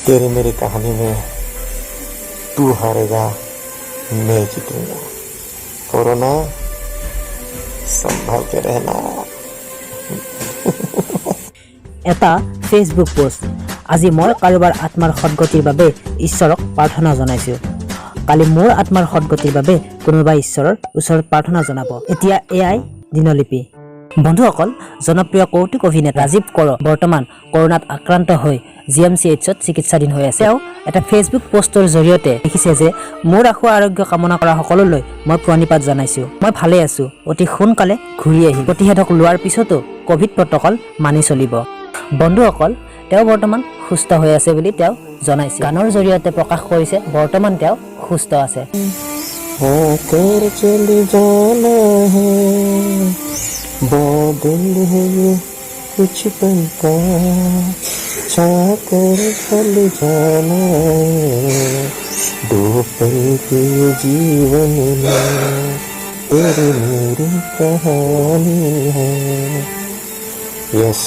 तेरी मेरी कहानी में तू हारेगा मैं जीतूंगा कोरोना संभल के रहना এটা ফেচবুক পোষ্ট আজি মই কাৰোবাৰ আত্মাৰ সদ্গতিৰ বাবে ঈশ্বৰক প্ৰাৰ্থনা জনাইছো কালি মোৰ আত্মাৰ সদ্গতিৰ বাবে কোনোবা ঈশ্বৰৰ ওচৰত প্ৰাৰ্থনা জনাব এতিয়া এআই দিনলিপি বন্ধুসকল জনপ্ৰিয় কৌতুক অভিনেতা ৰাজীৱকৰ বৰ্তমান কৰোনাত আক্ৰান্ত হৈ জিএমচিএইচত চিকিৎসাধীন হৈ আছে এটা ফেচবুক পোষ্টৰ জৰিয়তে লিখিছে যে মোৰ আশু আৰোগ্য কামনা কৰা সকলোলৈ মই প্ৰণিপাত জনাইছো মই ভালে আছো অতি সোনকালে ঘূৰি আহিম প্ৰতিষেধক লোৱাৰ পিছতো কোভিড প্ৰটকল মানি চলিব বন্ধুসকল তেওঁ বৰ্তমান সুস্থ হৈ আছে বুলি তেওঁ জনাইছে গানৰ জৰিয়তে প্ৰকাশ কৰিছে বৰ্তমান তেওঁ সুস্থ আছে आकर चले जाना है बादल है ये कुछ पल का छाकर चल जाना है दो पल के जीवन में तेरी मेरी कहानी है यस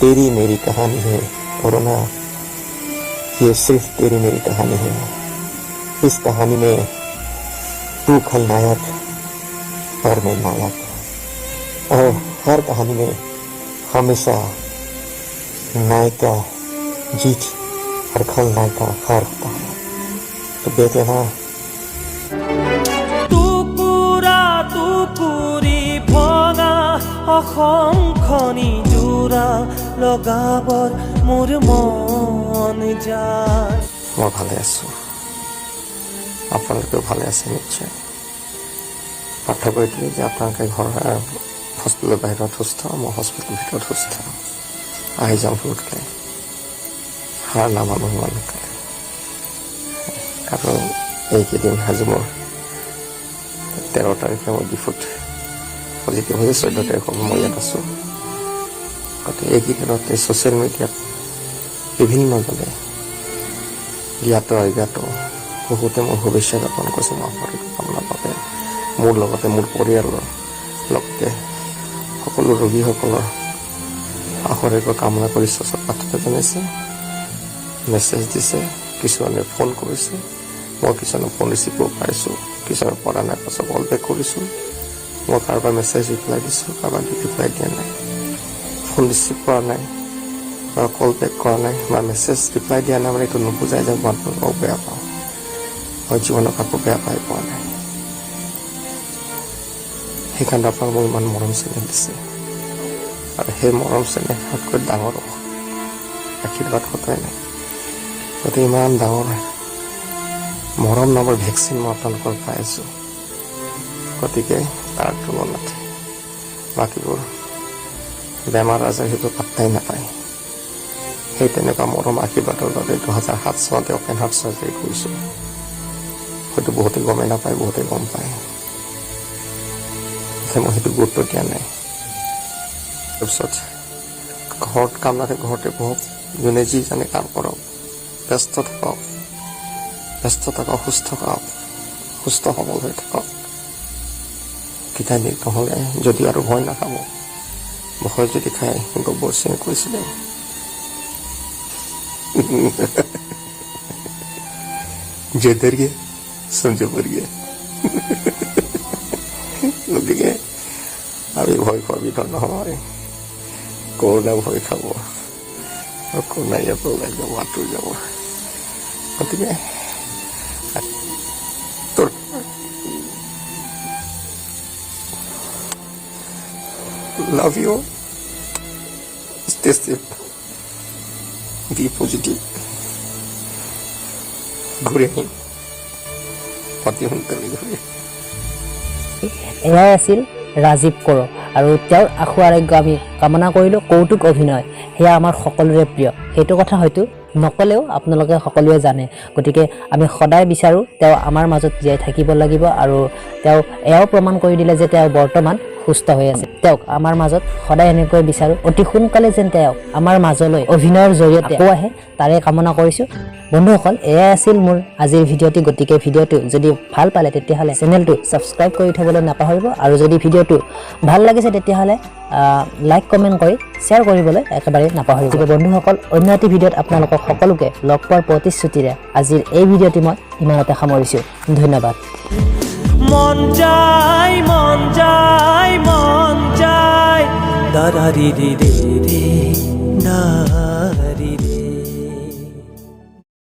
तेरी मेरी कहानी है कोरोना ये सिर्फ तेरी मेरी कहानी है इस कहानी में तू खलनायक और मैं नायक और हर कहानी में हमेशा नायिका जीत और खलनायिका हार होता है तो देख लेना টুকুৰি ভঙা অসংখনি জোৰা লগাবৰ মোৰ মন যায় মই ভালে আছোঁ আপোনালোকেও ভালে আছে নিশ্চয় পাৰ্থক্য এইটোৱে যে আপোনালোকে ঘৰ হস্পিটেলৰ বাহিৰত সুস্থ মই হস্পিটেলৰ ভিতৰত সুস্থ আহি যাম সোনকালে হাৰ নামানো সোনকালে কাৰণ এইকেইদিন আজি মোৰ 13 তাৰিখে মই ডিফুট পজিটিভ হৈ 14 তাৰিখৰ মই ইয়াত আছোঁ গতিকে এইকেইদিনত এই ছ'চিয়েল মিডিয়াত বিভিন্নজনে জ্ঞাত অজ্ঞাত বহুতে মোৰ শুভেচ্ছা জ্ঞাপন কৰিছে মই কামনা বাবে মোৰ লগতে মোৰ পৰিয়ালৰ লগতে সকলো ৰোগীসকলৰ আশীৰ্বাদ কামনা কৰি পাৰ্থক্য জনাইছে মেছেজ দিছে কিছুমানে ফোন কৰিছে মই কিছুমানে ফোন ৰিচিভ কৰিব পাৰিছোঁ কিছুমানে পৰা নাই পাছত কল বেক কৰিছোঁ মই কাৰোবাৰ মেছেজ ৰিপ্লাই দিছোঁ কাৰোবাৰ ৰিপ্লাই দিয়া নাই ফোন ৰিচিভ কৰা নাই বা কল বেক কৰা নাই বা মেছেজ ৰিপ্লাই দিয়া নাই মানে এইটো নুবুজাই যে মই আপোনালোকক বেয়া পাওঁ মই জীৱনত কাকো বেয়া পাই পোৱা নাই সেইকাৰণে আপোনাক মই ইমান মৰম চেনেহ দিছে আৰু সেই মৰম চেনেহতকৈ ডাঙৰ আশীৰ্বাদ সদায় নাই গতিকে ইমান ডাঙৰ মৰম নামৰ ভেকচিন মই আপোনালোকৰ পাই আছোঁ গতিকে তাৰ তুলনাত বাকীবোৰ বেমাৰ আজাৰ সেইটো পাত্তাই নাপায় সেই তেনেকুৱা মৰম আশীৰ্বাদৰ বাবে 2007 চনতে অপেন হাৰ্ট চাৰ্জাৰী কৰিছোঁ হয়তো বহুতে গমেই নাপায় বহুতে গম পায় মই সেইটো গুৰুত্ব দিয়া নাই তাৰপিছত ঘৰত কাম নাথাকে ঘৰতে বহক যোনে যি জানে কাম কৰক ব্যস্ত থাকক সুস্থ থাকক সুস্থ সবল হৈ থাকক কিতানি নহ'লে যদি আৰু ভয় নাখাব ভয় যদি খায় গব্বৰ সিঙে কৈছিলে যে ডৰ গিয়ে সমঝে পড় গিয়ে গতিকে আমি ভয় খোৱা বিধৰ নহয় কৰোণা ভয় খাব আৰু কৰোণা ইয়াৰ পৰা ওলাই যাব আঁতৰি যাব গতিকে তোৰ love you stay safe B positive ঘূৰি আহিম অতি সোনকালে ঘূৰি এয়াই আছিল ৰাজীৱকৰ আৰু তেওঁৰ আশু আৰোগ্য আমি কামনা কৰিলোঁ কৌতুক অভিনয় সেয়া আমাৰ সকলোৰে প্ৰিয় সেইটো কথা হয়তো নকলেও আপোনালোকে সকলোৱে জানে গতিকে আমি সদায় বিচাৰোঁ তেওঁ আমাৰ মাজত জীয়াই থাকিব লাগিব আৰু তেওঁ এয়াও প্ৰমাণ কৰি দিলে যে তেওঁ বৰ্তমান সুস্থ হৈ আছে তেওঁক আমাৰ মাজত সদায় এনেকৈ বিচাৰো অতি সোনকালে যেন তেওঁ আমাৰ মাজলৈ অভিনয়ৰ জৰিয়তে আকৌ আহে তাৰে কামনা কৰিছোঁ বন্ধুসকল এয়াই আছিল মোৰ আজিৰ ভিডিঅ'টি গতিকে ভিডিঅ'টো যদি ভাল পালে তেতিয়াহ'লে চেনেলটো ছাবস্ক্ৰাইব কৰি থবলৈ নাপাহৰিব আৰু যদি ভিডিঅ'টো ভাল লাগিছে তেতিয়াহ'লে লাইক কমেণ্ট কৰি শ্বেয়াৰ কৰিবলৈ একেবাৰে নাপাহৰিব বন্ধুসকল অন্য এটি ভিডিঅ'ত আপোনালোকক সকলোকে লগ পোৱাৰ প্ৰতিশ্ৰুতিৰে আজিৰ এই ভিডিঅ'টি মই ইমানতে সামৰিছোঁ ধন্যবাদ মন যায় মন যায় মন যায় দাদা ৰি ৰি ৰি ৰি